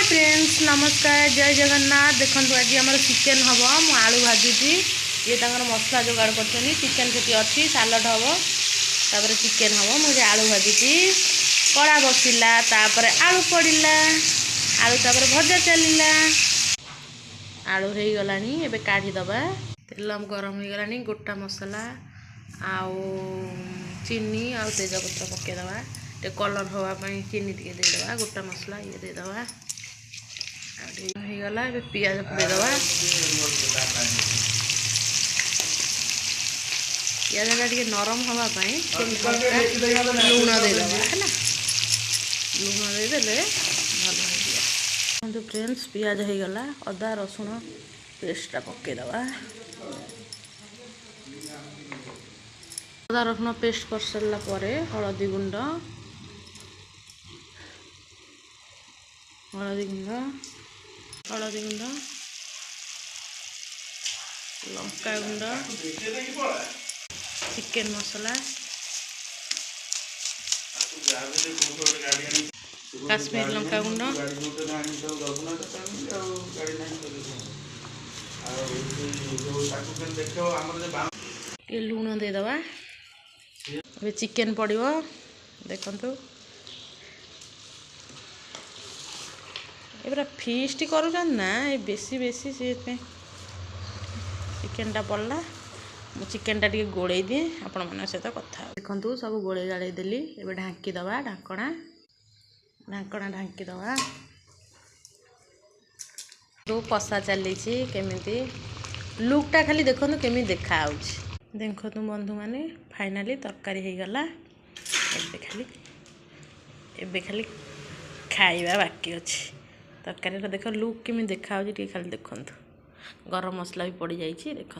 Friends नमस्कार जय जगन्नाथ। देखो आज आम चिकेन हम मु आलू भाजुची ये मसला जोगाड़ कर चिकेन से अच्छी सालड हम तापर चिकेन हम मुझे आलू भाजुची कड़ा बसिला तापर आलू पड़ा आलू तापर भजा चलला आलू हो गला एबे काढ़ीदबा तेल गरम हो गला गोटा मसला आउ चीनी आउ तेजपत्र पकईदबा टे कलर हाँपाई चीनी टे देदबा गोटा मसला ये देदबा गला पियाज पकईदबा पियाजा टे नरम हाँपाई लुण देदबा है लुण देदेले भल फ्रेंड्स पियाज हो गला अदा रसुण पेस्टा पकईदबा अदा रसुण पेस्ट कर सारा पर हलदी गुंड लंका गुंड चिकेन मसला काश्मीर लंका गुंड ये लुण देदबा अबे चिकेन पड़ो देखंतु ये फीस्ट कर ना बेसी बेसी से चिकेनटा पड़ला मु चिकेनटा टे गोड़े दिए आपण मान सहित कथा देखु सब गोड़े गाड़े देली एबे ढांकीदबा ढांकणा ढांकणा ढांकीदबा तो कषा चली केमी लुकटा खाली देखो केमी देखा देखो बंधु मैंने फाइनाली तरकारी हो गला एबे खाली खाइबा बाकी अच्छे तरकारी देख लुक केमी देखा खाली देखु गरम मसला भी पड़ जाइए देखो।